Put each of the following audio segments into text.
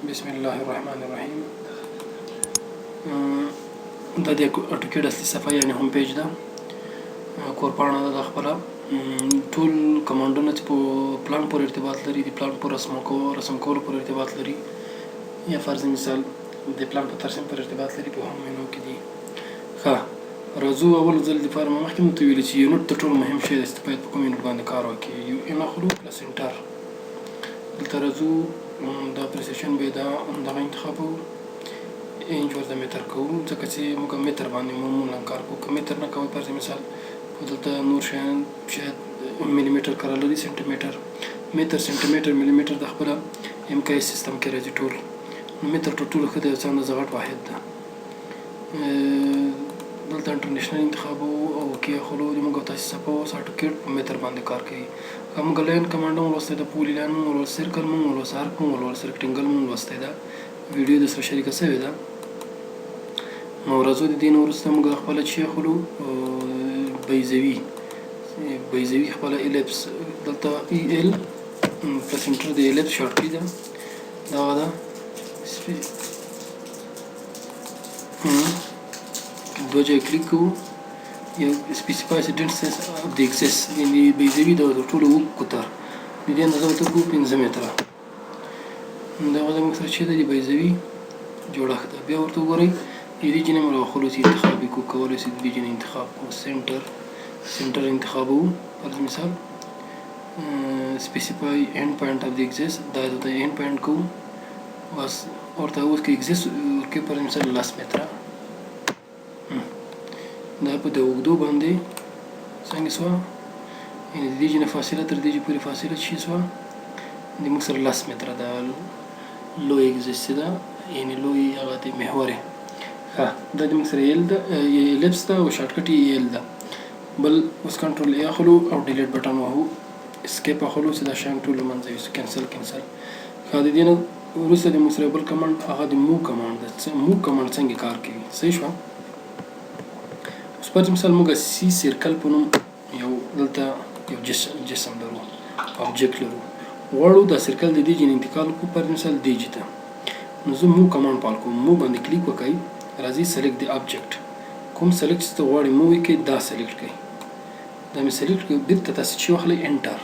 بسم الله الرحمن الرحیم. دا د اټوکیډ اصلي صفحه یعنی هوم پیج ده، کورپاڼه ده. د خپله ټول کمانډونه چې په پلان پورې ارتباط لري، د پلان په رسم کولو پورې ارتباط لري، یا فرض مثال د پلان په ترسیم پورې ارتباط لري، په هوم مینو کې دي. ښه راځو اول ځل دپاره مخکې مو ته ویلي چې یونټ تر ټولو مهم شی دی چې باید په کوم یونټ باندې کار وکړي. یو ان اخلو پلس انټر. دلته راځو دا پریسیشن به دغه انتخابو، انچ ورته متر کوو ځکه چې موږ متر باندې معمولا کار کوو. که متر نه کوئ فرض مثال دلته نور شیان شاید ملي میټر کار لري، سنټي میټر، متر، سنټي میټر، ملي میټر د خپله ام کې سیستم کې راځي ټول. نو متر تر ټولو ښه دی، څه اندازه غټ واحد ده. دلته انټرنیشنل انتخابو او کې اخلو د موږ تاسې صفحه اوس اټوکیډ په متر باندې کار کوي. موږ لاین کمانډ مو ولوستی ده، پولي لاین مو ولوست، سرکل مو ولوست، ارک مو ولوست، رکټینګل مو ولوستی ده. ویډیو د سره شریکه شوې ده. نو راځو د دې نه وروسته موږ خپله چې اخلو بیضوي خپله ایلپس. دلته ای ال پلس انټر د ایلپس شارټ کی ده، دغه ده. دوه ځایه کلیک کوو، یو سپیسیفای ډسټنس اف د اکسس، یعنې بیضوي د ټولو اوږد قطر د دې اندازه ورته کوو 5 متره. دغه زموږ سره چې ده د بیضوي جوړښت ده. بیا ورته وګورئ ریجن هم راوخلو چې انتخاب یې کوو، کولی شئ ریجن انتخاب کوو، سنټر انتخابوو فرض مثال. سپیسیفای اینډ پوینټ اف د اکسس، دا دلته اینډ پوینټ کوو، بس ورته اوس که اکسس ورکوي فرض مثال 10 متره. دا په د اوږدو باندې څنګه شوه، یعنې د دې ځای نه فاصله تر دې ځای پورې فاصله چې شوه د موږ سره 10 متره ده. لوی اکسس چې ده یعنې لوی هغه د محور یې. ښه دا د موږ سره ایل ده، ایلپس ده او شارټکټ یې ایل ده. بل اوس کنټرول ای اخلو او ډیلیټ بټن وهو، اسکیپ اخلو چې دا شیان ټول له منځه یوسو، کینسل. ښه د دې نه وروسته د موږ سره بل کمانډ هغه د موو کمانډ ده. موو کمانډ څنګه کار کوي؟ صحیح شوه. فرض مثال موږ سی سرکل په نوم یو دلته یو جسم لرو، آبجیکټ لرو، غواړو دا سرکل د دې ځای نه انتقال کړو فرض مثال دې ځای ته. نو زه موو کمانډ فعال کوم، موو باندې کلیک وکړئ، راځي سلیکټ د آبجیکټ. کوم سلیکټ چې ته غواړئ موو یې کړئ دا سلیکټ کړئ. دا مې سلیکټ کړئ، بېرته تاسې چې واخلئ انټر،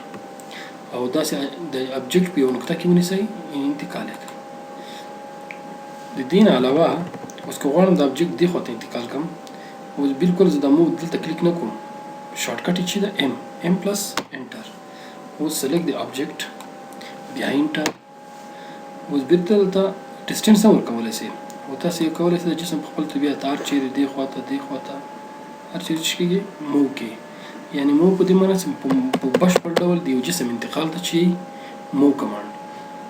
او داسې د آبجیکټ په یوه نقطه کې ونیسئ، انتقال یې کړئ. د دې نه علاوه اوس که غواړم د آبجیکټ دې خوا ته انتقال کړم، اوس بالکل زه د موو دلته کلیک نه کوم، شارټکټ یې چې ده ام پلس انټر. اوس سلیکټ د آبجیکټ، بیا انټر. اوس بېرته دلته ډسټنس هم ورکولی شئ، او تاسې کولی شئ د جسم په خپل طبیعت هر چېرې دې خواته هر چېرې چې کېږي موو کړي. یعنې موو په دې معنی چې په بشپړ ډول د یو جسم انتقال ته چې موو کمانډ.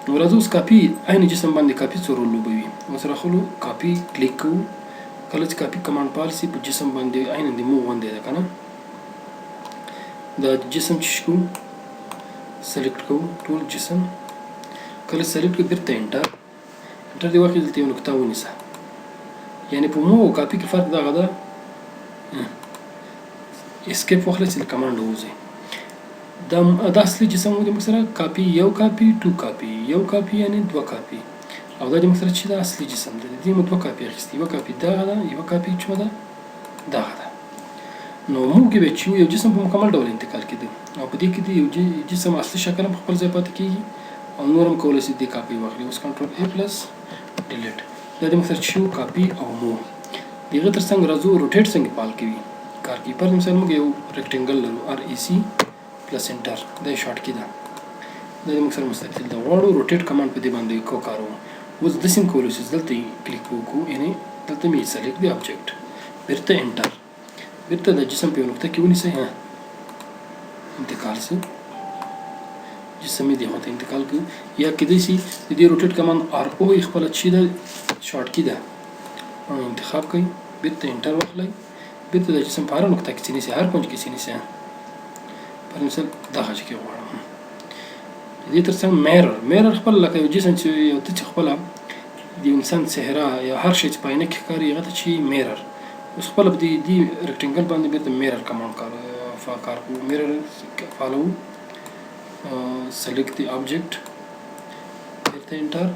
نو راځو اوس کاپي، عین جسم باندې کاپي څو رول لوبوي. اوس راخلو کاپي کلیک کوو، کله چې کاپي کمانډ فعال شي په جسم باندې عین د موو غوندې ده که نه. دا جسم چې کوو سلیکټ کوو ټول جسم، کله سلیکټ کړو بېرته انټر دې واخلي، دلته یو نقطه ونیسه. یعنې په موو او کاپي کې فرق دغه ده، اسکیپ واخلئ چې له کمانډ ووځئ. دا اصلي جسم و د موږ سره کاپي، یو کاپي، 2 کاپي، یو کاپي یعنې 2 کاپي، او دا د موږ سره چې دا اصلي جسم دی. د دې مو 2 کاپي اخیستي، یوه کاپي دغه ده، یوه کاپي چې ده دغه ده. نو موږ کې به چې یو جسم په مکمل ډول انتقال کېده، او په دې کې د یو جسم اصلي شکل هم په خپل ځای پاتې کېږي، او نور هم کولی شي دې کاپي واخلي. اوس کنټرول ای پلس ډیلیټ. دا د موږ سره چې کاپي او موو. د هغه تر څنګ راځو روټیټ څنګه فعال کوي کار کوي. پر مثال موږ یو رکټینګل لرو، ار ای سی پلس انټر، دا یې شارټ کی ده، دا د موږ سره مستطیل ده. غواړو روټیټ کمانډ په دې باندې کاروو. اوس داسې هم کولی شو دلته یې کلیک وکړو، یعنې دلته مې سلیکټ د آبجیکټ، بېرته انټر، بېرته د جسم په یوه نقطه کې ونیسئ، انتقال شي جسم یې دې خوا ته انتقال کړو. یا کېدای شي د دې روټیټ کمانډ آر او یې خپله چې ده شارټ کی ده انتخاب کړئ، بېرته انټر واخلئ، بېرته د جسم په هره نقطه کې چې نیسئ، هر کونج کې چې نیسئ. پر مثال دغه چې کې غواړم. د دې تر څنګ میرر خپل لکه یو جسم چې یو ته چې خپله د انسان څهره یا هر شی چې په عینه کې ښکاري هغه ته چې میرر. اوس خپله په دې رکټینګل باندې بېرته میرر کمانډ کار کوو. میرر فالو، سلیکټ د آبجیکټ، بېرته انټر،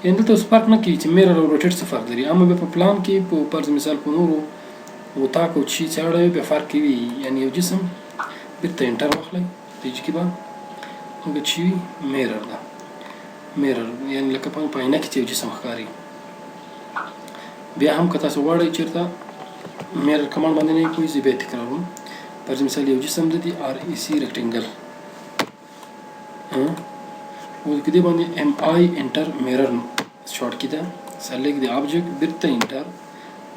یعنې دلته اوس فرق نه کوي چې میرر او روټیټ څه فرق لري. اما بیا په پلان کې په فرض مثال په نورو اتاق او چی چې اړه بیا فرق کوي. یعنې یو جسم بیرته انټر واخلئ دې کې به هغه چې وي میرر ده. میرر یعنې لکه په آینه کې چې یو جسم ښکاري. بیا هم که تاسو غواړئ چېرته میرر کمانډ باندې نه پوهېږئ زه بیا تکراروم. فرض مثال یو جسم د دې REC ریکټنګل اوس کې دې باندې MI انټر میرر شارټ کی ده سلیکټ د آبجیکټ بیرته انټر.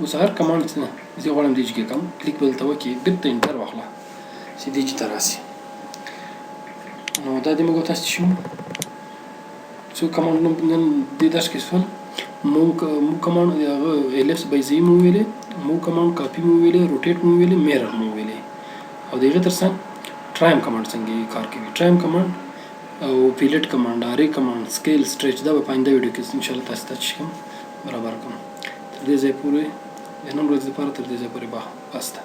اوس هر کمانډ چې زه غواړم دې کې کوم کلیک بل ته وکړئ بیرته انټر واخله چې دې چې ته راسي. نو دا دې موږ تاسو شو څو کمانډ نن دې درس کې سول مو کمانډ هغه LS بای زی مو ویلې مو کمانډ کاپی مو ویلې روټیټ مو ویلې میرر مو ویلې او دغه ترڅنګ ټرایم کمانډ څنګه کار کوي. ټرایم کمانډ او پیلټ کمانډ اری کمانډ سکیل سټریچ دا په پاینده ویډیو کې ان شاء الله تاسو ته کوم برابر کوم. تر دې ځای پورې د نن ورځې لپاره تر دې ځای پورې باسته.